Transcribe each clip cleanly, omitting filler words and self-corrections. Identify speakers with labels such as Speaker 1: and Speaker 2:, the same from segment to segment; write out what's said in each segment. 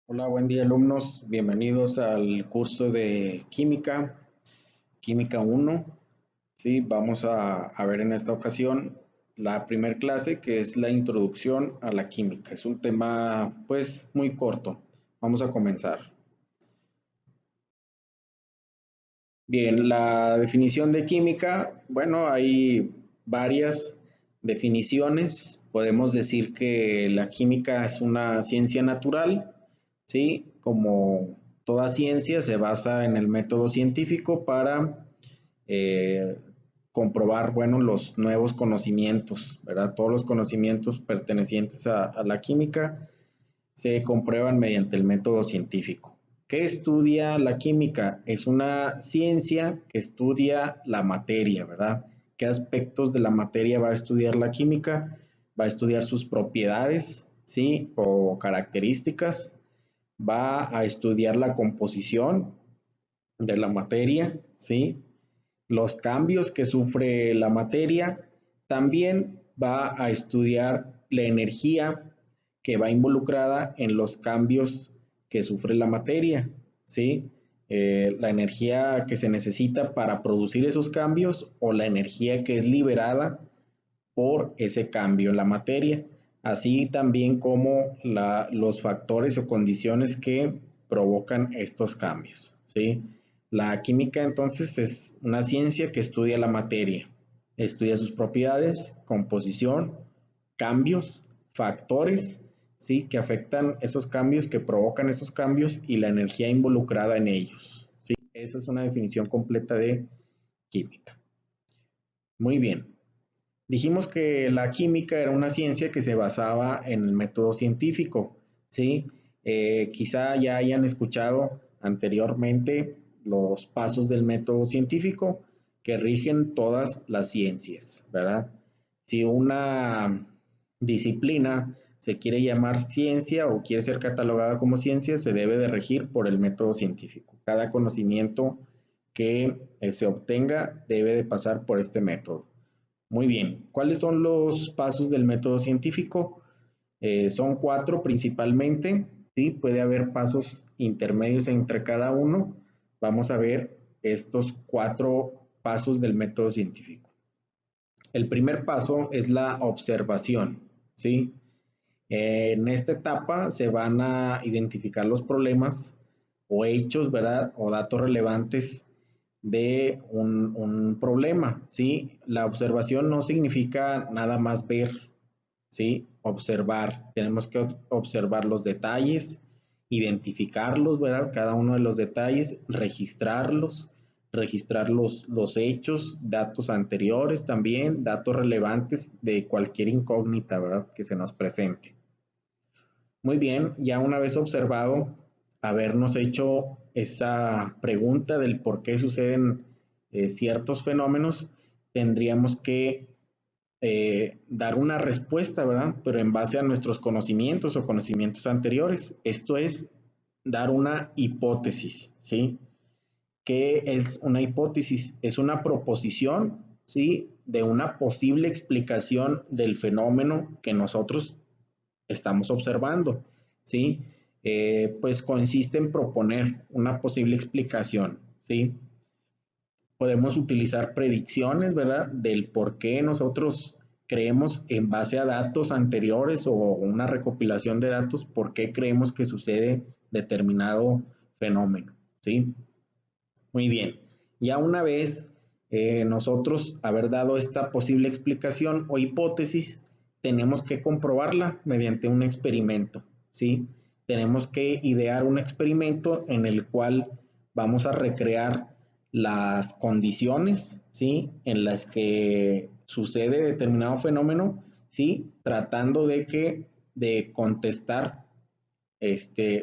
Speaker 1: Hola, buen día alumnos, bienvenidos al curso de Química, Química 1. Sí, vamos a ver en esta ocasión la primer clase que es la introducción a la química. Es un tema pues muy corto. Vamos a comenzar. Bien, la definición de química, bueno, hay varias definiciones. Podemos decir que la química es una ciencia natural, ¿sí? Como toda ciencia se basa en el método científico para eh, comprobar, bueno, los nuevos conocimientos, ¿verdad? Todos los conocimientos pertenecientes a la química se comprueban mediante el método científico. ¿Qué estudia la química? Es una ciencia que estudia la materia, ¿verdad? ¿Qué aspectos de la materia va a estudiar la química? Va a estudiar sus propiedades, ¿sí? O características. Va a estudiar la composición de la materia, ¿sí? Los cambios que sufre la materia. También va a estudiar la energía que va involucrada en los cambios que sufre la materia, ¿sí? La energía que se necesita para producir esos cambios o la energía que es liberada por ese cambio en la materia, así también como los factores o condiciones que provocan estos cambios, ¿sí? La química entonces es una ciencia que estudia la materia, estudia sus propiedades, composición, cambios, factores, ¿sí? Que afectan esos cambios, que provocan esos cambios y la energía involucrada en ellos, ¿sí? Esa es una definición completa de química. Muy bien. Dijimos que la química era una ciencia que se basaba en el método científico, ¿sí? Quizá ya hayan escuchado anteriormente los pasos del método científico que rigen todas las ciencias, ¿verdad? Si una disciplina se quiere llamar ciencia o quiere ser catalogada como ciencia, se debe de regir por el método científico. Cada conocimiento que se obtenga debe de pasar por este método. Muy bien, ¿cuáles son los pasos del método científico? Son cuatro principalmente, ¿sí? Puede haber pasos intermedios entre cada uno. Vamos a ver estos cuatro pasos del método científico. El primer paso es la observación, ¿sí? En esta etapa se van a identificar los problemas o hechos, ¿verdad? O datos relevantes de un problema, ¿sí? La observación no significa nada más ver, ¿sí? Observar. Tenemos que observar los detalles, identificarlos, ¿verdad? Cada uno de los detalles, registrarlos, registrar los hechos, datos anteriores también, datos relevantes de cualquier incógnita, ¿verdad? Que se nos presente. Muy bien, ya una vez observado, habernos hecho esa pregunta del por qué suceden ciertos fenómenos, tendríamos que dar una respuesta, ¿verdad? Pero en base a nuestros conocimientos o conocimientos anteriores. Esto es dar una hipótesis, ¿sí? ¿Qué es una hipótesis? Es una proposición, ¿sí? De una posible explicación del fenómeno que nosotros estamos observando, ¿sí? Pues consiste en proponer una posible explicación, ¿sí? Podemos utilizar predicciones, ¿verdad? Del por qué nosotros creemos en base a datos anteriores o una recopilación de datos, por qué creemos que sucede determinado fenómeno, ¿sí? Muy bien. Ya una vez nosotros haber dado esta posible explicación o hipótesis, tenemos que comprobarla mediante un experimento, ¿sí? Tenemos que idear un experimento en el cual vamos a recrear las condiciones, ¿sí? En las que sucede determinado fenómeno, ¿sí? Tratando de contestar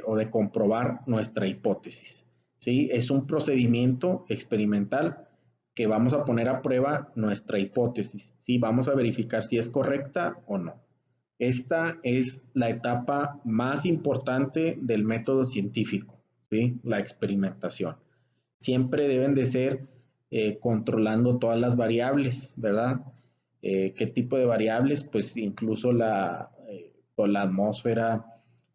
Speaker 1: o de comprobar nuestra hipótesis. ¿Sí? Es un procedimiento experimental que vamos a poner a prueba nuestra hipótesis. ¿Sí? Vamos a verificar si es correcta o no. Esta es la etapa más importante del método científico, ¿sí? La experimentación. Siempre deben de ser controlando todas las variables, ¿verdad? ¿Qué tipo de variables? Pues incluso la atmósfera,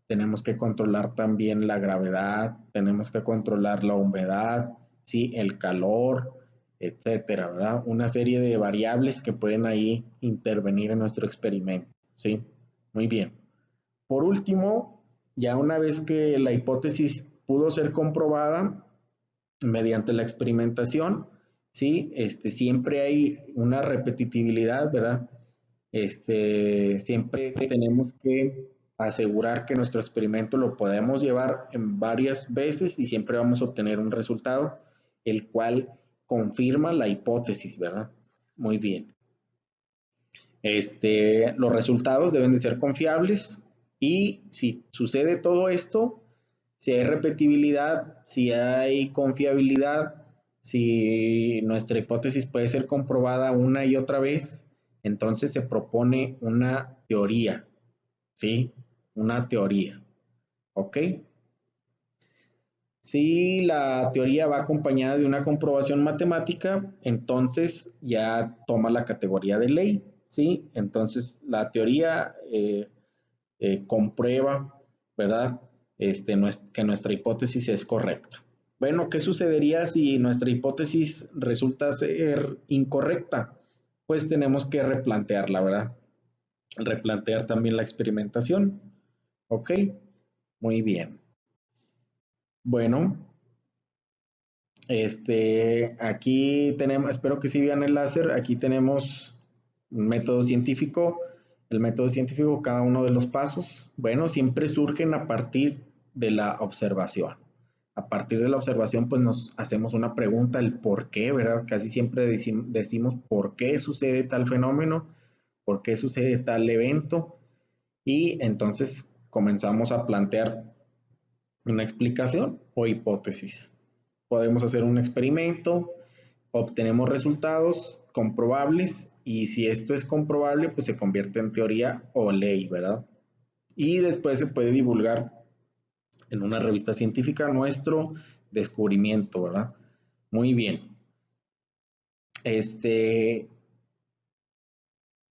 Speaker 1: tenemos que controlar también la gravedad, tenemos que controlar la humedad, ¿sí? El calor, etcétera, ¿verdad? Una serie de variables que pueden ahí intervenir en nuestro experimento, ¿sí? Muy bien. Por último, ya una vez que la hipótesis pudo ser comprobada mediante la experimentación, ¿sí? Siempre hay una repetitividad, ¿verdad? Siempre tenemos que asegurar que nuestro experimento lo podemos llevar en varias veces y siempre vamos a obtener un resultado, el cual confirma la hipótesis, ¿verdad? Muy bien. Los resultados deben de ser confiables y si sucede todo esto, si hay repetibilidad, si hay confiabilidad, si nuestra hipótesis puede ser comprobada una y otra vez, entonces se propone una teoría, ¿sí? Una teoría, ¿ok? Si la teoría va acompañada de una comprobación matemática, entonces ya toma la categoría de ley, ¿sí? Entonces la teoría comprueba, ¿verdad? Que nuestra hipótesis es correcta. Bueno, ¿qué sucedería si nuestra hipótesis resulta ser incorrecta? Pues tenemos que replantearla, ¿verdad? Replantear también la experimentación. ¿Ok? Muy bien. Bueno, aquí tenemos, espero que sí vean el láser, aquí tenemos un método científico, el método científico, cada uno de los pasos, bueno, siempre surgen a partir de la observación. A partir de la observación, pues nos hacemos una pregunta, el por qué, ¿verdad? Casi siempre decimos por qué sucede tal fenómeno, por qué sucede tal evento, y entonces comenzamos a plantear una explicación o hipótesis. Podemos hacer un experimento, obtenemos resultados comprobables y si esto es comprobable, pues se convierte en teoría o ley, ¿verdad? Y después se puede divulgar en una revista científica nuestro descubrimiento, ¿verdad? Muy bien. Este,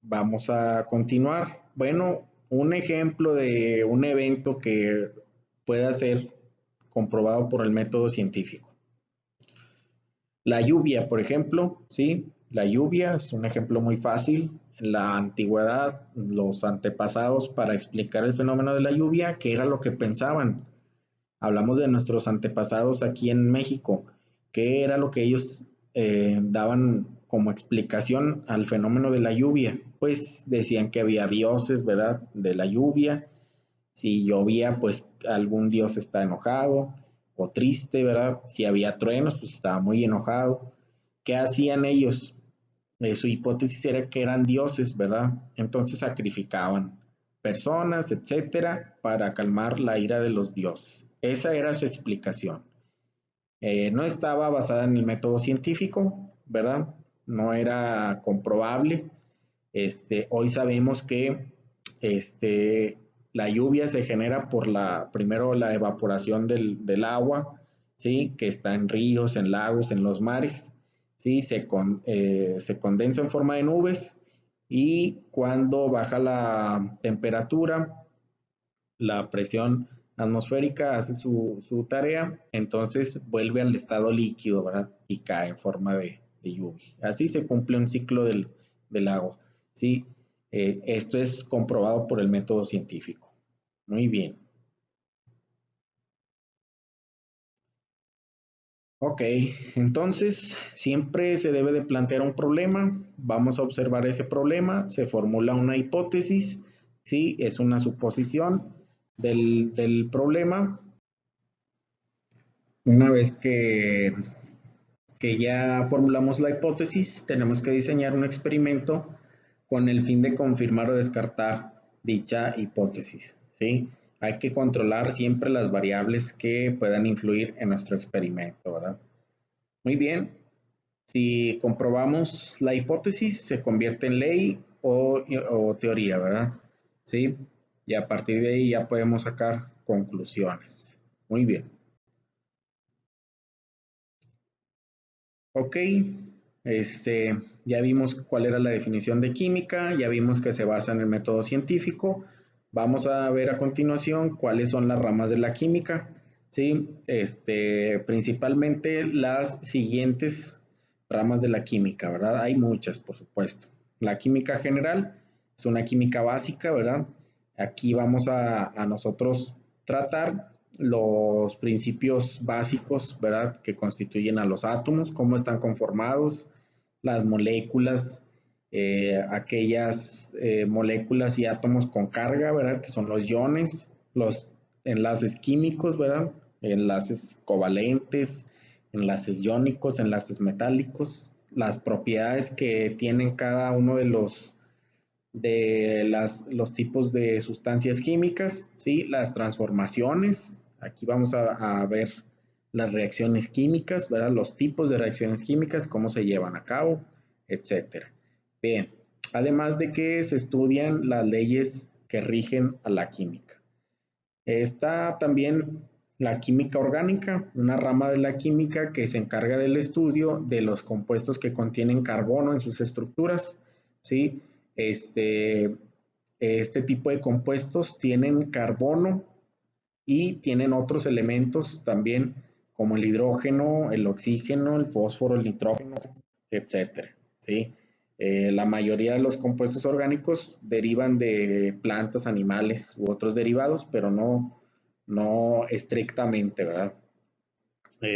Speaker 1: Vamos a continuar. Bueno, un ejemplo de un evento que pueda ser comprobado por el método científico. La lluvia, por ejemplo, ¿sí? La lluvia es un ejemplo muy fácil. En la antigüedad, los antepasados para explicar el fenómeno de la lluvia, ¿qué era lo que pensaban? Hablamos de nuestros antepasados aquí en México. ¿Qué era lo que ellos daban como explicación al fenómeno de la lluvia? Pues decían que había dioses, ¿verdad? De la lluvia. Si llovía, pues algún dios está enojado o triste, ¿verdad? Si había truenos, pues estaba muy enojado. ¿Qué hacían ellos? Su hipótesis era que eran dioses, ¿verdad? Entonces sacrificaban personas, etcétera, para calmar la ira de los dioses. Esa era su explicación. No estaba basada en el método científico, ¿verdad? No era comprobable. Hoy sabemos que este, la lluvia se genera por primero la evaporación del agua, ¿sí? Que está en ríos, en lagos, en los mares, ¿sí? Se condensa en forma de nubes y cuando baja la temperatura, la presión atmosférica hace su tarea, entonces vuelve al estado líquido, ¿verdad? Y cae en forma de lluvia. Así se cumple un ciclo del agua, ¿sí? Esto es comprobado por el método científico. Muy bien. Ok, entonces siempre se debe de plantear un problema, vamos a observar ese problema, se formula una hipótesis, ¿sí? Es una suposición del problema. Una vez que ya formulamos la hipótesis, tenemos que diseñar un experimento con el fin de confirmar o descartar dicha hipótesis, ¿sí? Hay que controlar siempre las variables que puedan influir en nuestro experimento, ¿verdad? Muy bien, si comprobamos la hipótesis, se convierte en ley o teoría, ¿verdad? ¿Sí? Y a partir de ahí ya podemos sacar conclusiones. Muy bien. Ok, ya vimos cuál era la definición de química, ya vimos que se basa en el método científico. Vamos a ver a continuación cuáles son las ramas de la química, ¿sí? Principalmente las siguientes ramas de la química, ¿verdad? Hay muchas, por supuesto. La química general es una química básica, ¿verdad? Aquí vamos a nosotros tratar los principios básicos, ¿verdad? Que constituyen a los átomos, cómo están conformados, las moléculas, aquellas moléculas y átomos con carga, ¿verdad? Que son los iones, los enlaces químicos, ¿verdad? Enlaces covalentes, enlaces iónicos, enlaces metálicos, las propiedades que tienen cada uno los tipos de sustancias químicas, ¿sí? Las transformaciones, aquí vamos a ver las reacciones químicas, ¿verdad? Los tipos de reacciones químicas, cómo se llevan a cabo, etcétera. Bien, además de que se estudian las leyes que rigen a la química. Está también la química orgánica, una rama de la química que se encarga del estudio de los compuestos que contienen carbono en sus estructuras, ¿sí? Este, este tipo de compuestos tienen carbono y tienen otros elementos también como el hidrógeno, el oxígeno, el fósforo, el nitrógeno, etcétera, ¿sí? La mayoría de los compuestos orgánicos derivan de plantas, animales u otros derivados, pero no estrictamente, ¿verdad?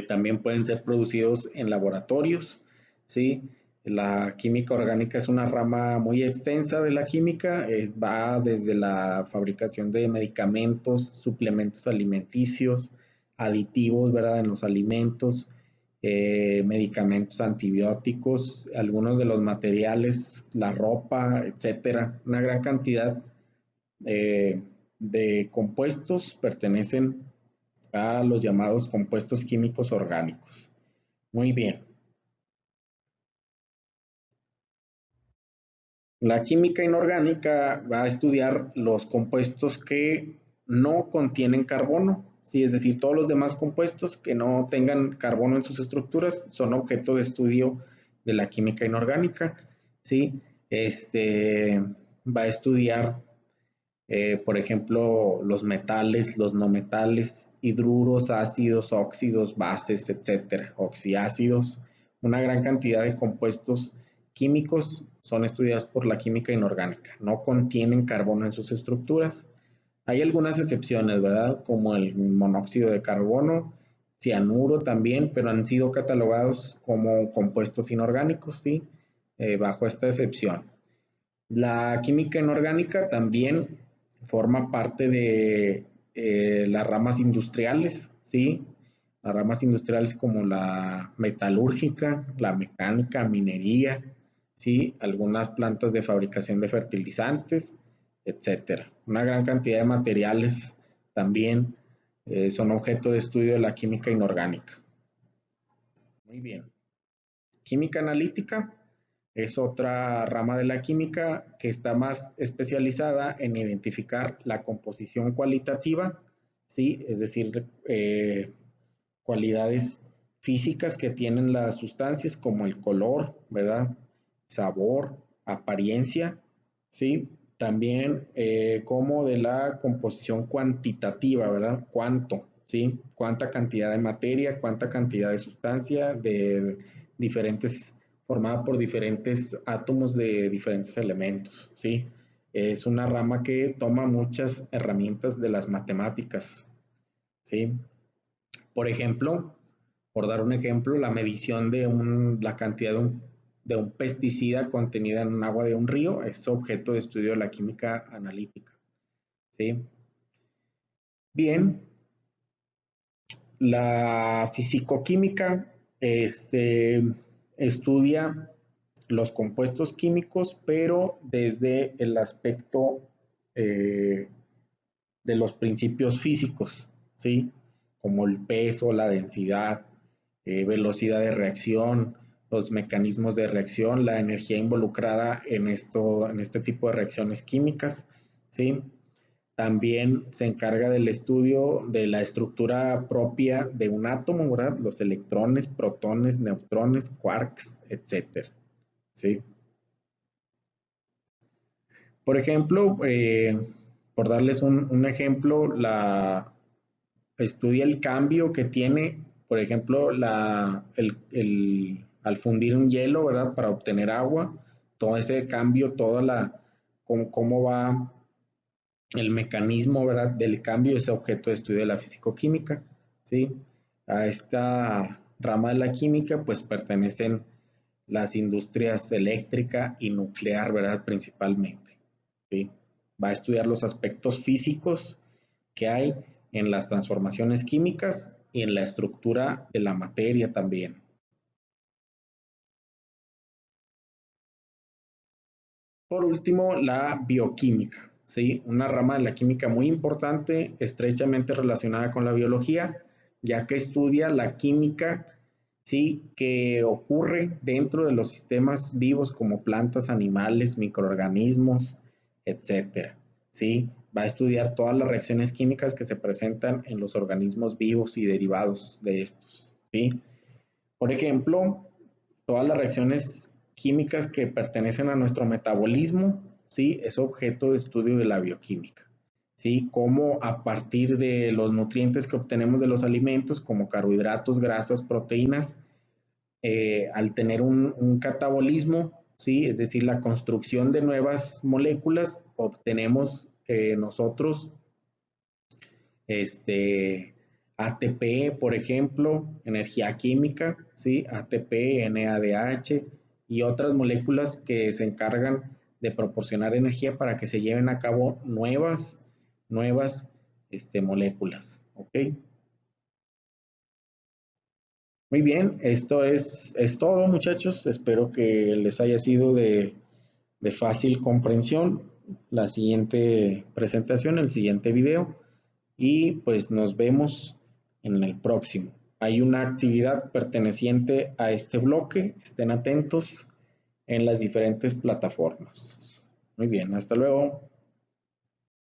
Speaker 1: También pueden ser producidos en laboratorios, ¿sí? La química orgánica es una rama muy extensa de la química, va desde la fabricación de medicamentos, suplementos alimenticios, aditivos, ¿verdad? En los alimentos, medicamentos antibióticos, algunos de los materiales, la ropa, etcétera. Una gran cantidad eh, de compuestos pertenecen a los llamados compuestos químicos orgánicos. Muy bien. La química inorgánica va a estudiar los compuestos que no contienen carbono, ¿sí? Es decir, todos los demás compuestos que no tengan carbono en sus estructuras son objeto de estudio de la química inorgánica, ¿sí? Va a estudiar, por ejemplo, los metales, los no metales, hidruros, ácidos, óxidos, bases, etcétera, oxiácidos, una gran cantidad de compuestos químicos son estudiados por la química inorgánica, no contienen carbono en sus estructuras. Hay algunas excepciones, ¿verdad? Como el monóxido de carbono, cianuro también, pero han sido catalogados como compuestos inorgánicos, ¿sí? Bajo esta excepción. La química inorgánica también forma parte de las ramas industriales, ¿sí? Las ramas industriales como la metalúrgica, la mecánica, minería, ¿sí? Algunas plantas de fabricación de fertilizantes, etcétera. Una gran cantidad de materiales también son objeto de estudio de la química inorgánica. Muy bien. Química analítica es otra rama de la química que está más especializada en identificar la composición cualitativa, ¿sí? Es decir, cualidades físicas que tienen las sustancias como el color, ¿verdad? Sabor, apariencia, ¿sí? También como de la composición cuantitativa, ¿verdad? Cuánto, ¿sí? Cuánta cantidad de materia, cuánta cantidad de sustancia, de diferentes, formada por diferentes átomos de diferentes elementos, ¿sí? Es una rama que toma muchas herramientas de las matemáticas, ¿sí? Por ejemplo, por dar un ejemplo, la medición de la cantidad de un pesticida contenida en un agua de un río es objeto de estudio de la química analítica, ¿sí? Bien, la fisicoquímica estudia los compuestos químicos, pero desde el aspecto eh, de los principios físicos, ¿sí? Como el peso, la densidad, velocidad de reacción, los mecanismos de reacción, la energía involucrada en este tipo de reacciones químicas, ¿sí? También se encarga del estudio de la estructura propia de un átomo, ¿verdad? Los electrones, protones, neutrones, quarks, etcétera, ¿sí? Por ejemplo, Por darles un ejemplo, estudia el cambio que tiene, por ejemplo, al fundir un hielo, ¿verdad? Para obtener agua, todo ese cambio, cómo va el mecanismo, ¿verdad? Del cambio, ese objeto de estudio de la fisicoquímica, ¿sí? A esta rama de la química, pues pertenecen las industrias eléctrica y nuclear, ¿verdad? Principalmente, ¿sí? Va a estudiar los aspectos físicos que hay en las transformaciones químicas y en la estructura de la materia también. Por último, la bioquímica, ¿sí? Una rama de la química muy importante, estrechamente relacionada con la biología, ya que estudia la química, ¿sí? Que ocurre dentro de los sistemas vivos como plantas, animales, microorganismos, etcétera, ¿sí? Va a estudiar todas las reacciones químicas que se presentan en los organismos vivos y derivados de estos, ¿sí? Por ejemplo, todas las reacciones químicas que pertenecen a nuestro metabolismo, ¿sí? Es objeto de estudio de la bioquímica, ¿sí? Cómo a partir de los nutrientes que obtenemos de los alimentos, como carbohidratos, grasas, proteínas, al tener un catabolismo, ¿sí? Es decir, la construcción de nuevas moléculas, obtenemos nosotros este, ATP, por ejemplo, energía química, ¿sí? ATP, NADH y otras moléculas que se encargan de proporcionar energía para que se lleven a cabo nuevas moléculas, ¿ok? Muy bien, esto es todo, muchachos. Espero que les haya sido de fácil comprensión la siguiente presentación, el siguiente video. Y pues nos vemos en el próximo. Hay una actividad perteneciente a este bloque, estén atentos en las diferentes plataformas. Muy bien, hasta luego.